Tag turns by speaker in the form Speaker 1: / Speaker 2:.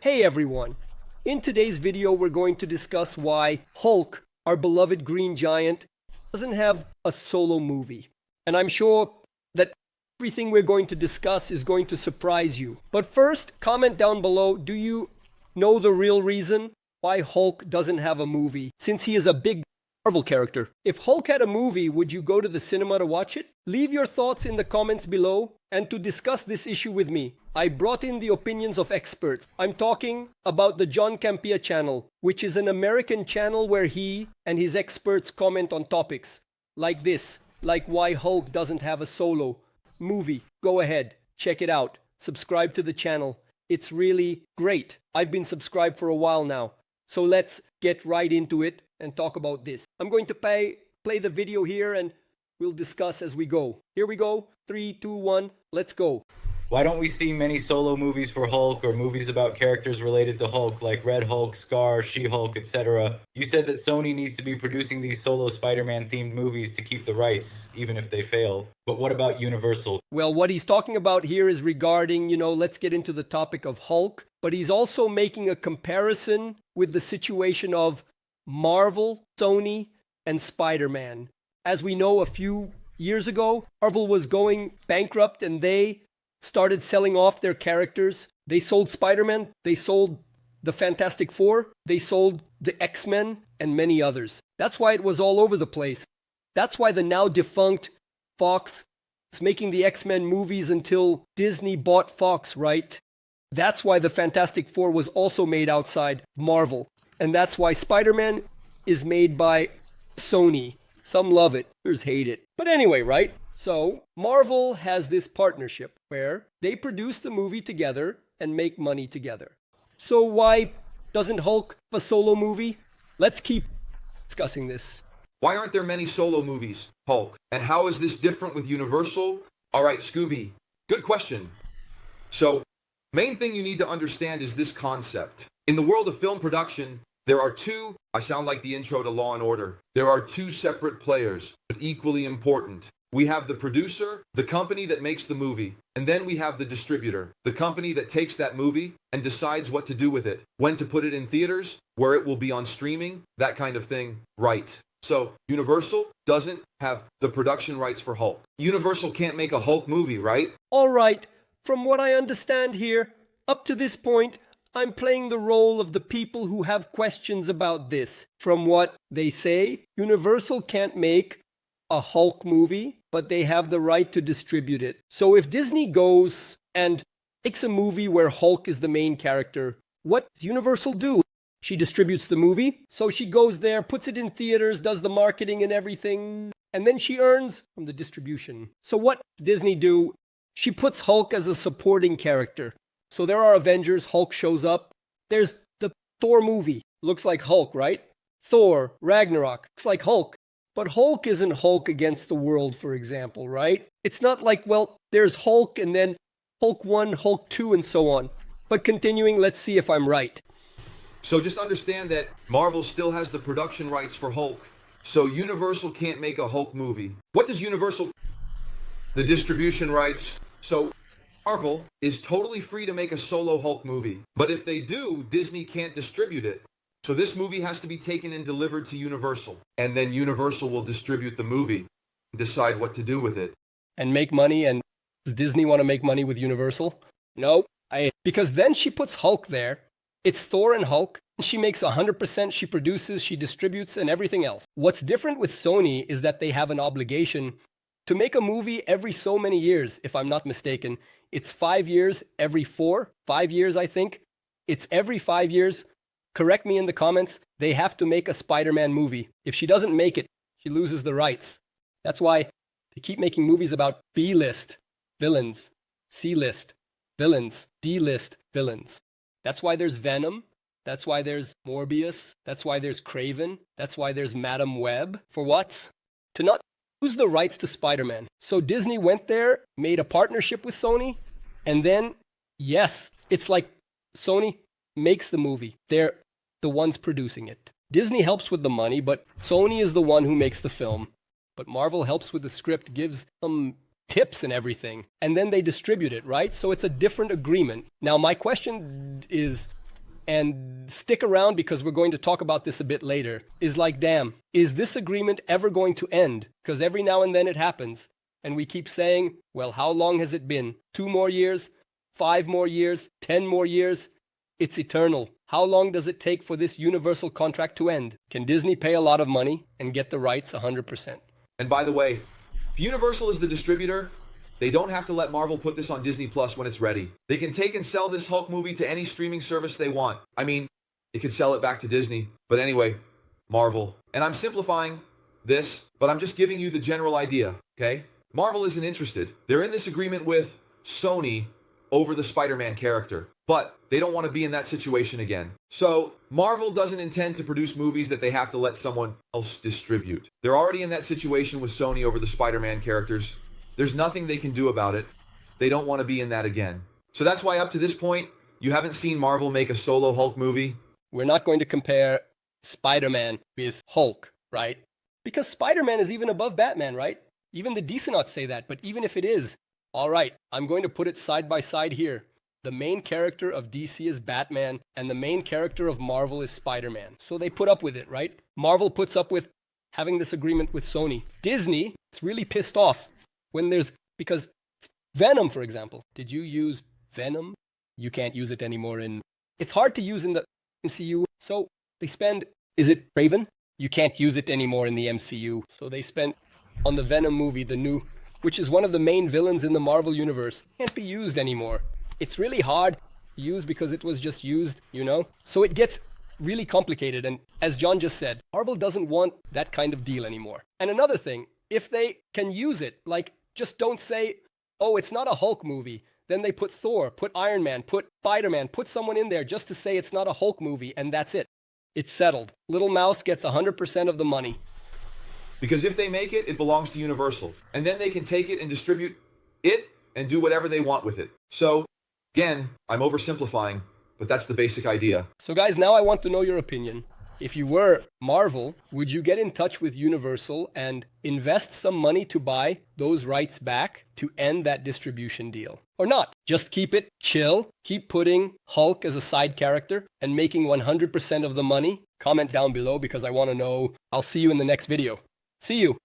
Speaker 1: Hey everyone! In today's video we're going to discuss why Hulk, our beloved green giant, doesn't have a solo movie. And I'm sure that everything we're going to discuss is going to surprise you. But first, comment down below, do you know the real reason why Hulk doesn't have a movie, since he is a big Marvel character? If Hulk had a movie, would you go to the cinema to watch it? Leave your thoughts in the comments below, and to discuss this issue with me, I brought in the opinions of experts. I'm talking about the John Campea channel, which is an American channel where he and his experts comment on topics like this, like why Hulk doesn't have a solo movie. Go ahead, check it out. Subscribe to the channel. It's really great. I've been subscribed for a while now. So let's get right into it and talk about this. I'm going to play the video here and we'll discuss as we go. Here we go. 3, 2, 1, let's go.
Speaker 2: Why don't we see many solo movies for Hulk or movies about characters related to Hulk like Red Hulk, Scar, She-Hulk, etc.? You said that Sony needs to be producing these solo Spider-Man themed movies to keep the rights, even if they fail. But what about Universal?
Speaker 1: Well, what he's talking about here is regarding, let's get into the topic of Hulk, but he's also making a comparison with the situation of Marvel, Sony, and Spider-Man. As we know, a few years ago, Marvel was going bankrupt and they started selling off their characters. They sold Spider-Man, they sold the Fantastic Four, they sold the X-Men, and many others. That's why it was all over the place. That's why the now defunct Fox is making the X-Men movies until Disney bought Fox, right? That's why the Fantastic Four was also made outside Marvel. And that's why Spider-Man is made by Sony. Some love it, others hate it. But anyway, right? So, Marvel has this partnership where they produce the movie together and make money together. So why doesn't Hulk have a solo movie? Let's keep discussing this.
Speaker 3: Why aren't there many solo movies, Hulk? And how is this different with Universal? All right, Scooby, good question. So, main thing you need to understand is this concept. In the world of film production, there are two, I sound like the intro to Law and Order. There are two separate players, but equally important. We have the producer, the company that makes the movie, and then we have the distributor, the company that takes that movie and decides what to do with it, when to put it in theaters, where it will be on streaming, that kind of thing, right? So, Universal doesn't have the production rights for Hulk. Universal can't make a Hulk movie, right?
Speaker 1: All right, from what I understand here, up to this point, I'm playing the role of the people who have questions about this. From what they say, Universal can't make a Hulk movie, but they have the right to distribute it. So if Disney goes and makes a movie where Hulk is the main character, what does Universal do? She distributes the movie, so she goes there, puts it in theaters, does the marketing and everything, and then she earns from the distribution. So what does Disney do? She puts Hulk as a supporting character. So there are Avengers, Hulk shows up. There's the Thor movie, looks like Hulk, right? Thor, Ragnarok, looks like Hulk. But Hulk isn't Hulk against the world, for example, right? It's not like, well, there's Hulk and then Hulk 1, Hulk 2, and so on. But continuing, let's see if I'm right.
Speaker 3: So just understand that Marvel still has the production rights for Hulk. So Universal can't make a Hulk movie. What does Universal? The distribution rights. So Marvel is totally free to make a solo Hulk movie. But if they do, Disney can't distribute it. So this movie has to be taken and delivered to Universal. And then Universal will distribute the movie and decide what to do with it.
Speaker 1: And make money, and does Disney want to make money with Universal? No, because then she puts Hulk there. It's Thor and Hulk. She makes 100%, she produces, she distributes, and everything else. What's different with Sony is that they have an obligation to make a movie every so many years, if I'm not mistaken. It's 5 years, every 5 years, I think. It's every 5 years. Correct me in the comments, they have to make a Spider-Man movie. If she doesn't make it, she loses the rights. That's why they keep making movies about B-list villains, C-list villains, D-list villains. That's why there's Venom. That's why there's Morbius. That's why there's Craven. That's why there's Madam Web. For what? To not lose the rights to Spider-Man. So Disney went there, made a partnership with Sony, and then, yes, it's like Sony makes the movie. They're the ones producing it. Disney helps with the money, but Sony is the one who makes the film. But Marvel helps with the script, gives them tips and everything, and then they distribute it, right? So it's a different agreement. Now, my question is, and stick around because we're going to talk about this a bit later, is like, damn, is this agreement ever going to end? Because every now and then it happens. And we keep saying, well, how long has it been? 2 more years? 5 more years? 10 more years? It's eternal. How long does it take for this universal contract to end? Can Disney pay a lot of money and get the rights 100%?
Speaker 3: And by the way, if Universal is the distributor, they don't have to let Marvel put this on Disney Plus when it's ready. They can take and sell this Hulk movie to any streaming service they want. I mean, they could sell it back to Disney. But anyway, Marvel. And I'm simplifying this, but I'm just giving you the general idea, okay? Marvel isn't interested. They're in this agreement with Sony over the Spider-Man character, but they don't want to be in that situation again. So Marvel doesn't intend to produce movies that they have to let someone else distribute. They're already in that situation with Sony over the Spider-Man characters. There's nothing they can do about it. They don't want to be in that again. So that's why up to this point, you haven't seen Marvel make a solo Hulk movie.
Speaker 1: We're not going to compare Spider-Man with Hulk, right? Because Spider-Man is even above Batman, right? Even the Decenauts say that, but even if it is, all right, I'm going to put it side by side here. The main character of DC is Batman, and the main character of Marvel is Spider-Man. So they put up with it, right? Marvel puts up with having this agreement with Sony. Disney, it's really pissed off when because Venom, for example. Did you use Venom? You can't use it anymore it's hard to use in the MCU. So they spend, is it Raven? You can't use it anymore in the MCU. So they spent on the Venom movie, the new, which is one of the main villains in the Marvel universe, can't be used anymore. It's really hard to use because it was just used, So it gets really complicated. And as John just said, Marvel doesn't want that kind of deal anymore. And another thing, if they can use it, like, just don't say, oh, it's not a Hulk movie. Then they put Thor, put Iron Man, put Spider-Man, put someone in there just to say it's not a Hulk movie, and that's it. It's settled. Little Mouse gets 100% of the money.
Speaker 3: Because if they make it, it belongs to Universal. And then they can take it and distribute it and do whatever they want with it. So, again, I'm oversimplifying, but that's the basic idea.
Speaker 1: So guys, now I want to know your opinion. If you were Marvel, would you get in touch with Universal and invest some money to buy those rights back to end that distribution deal? Or not? Just keep it chill, keep putting Hulk as a side character and making 100% of the money? Comment down below because I want to know. I'll see you in the next video. See you.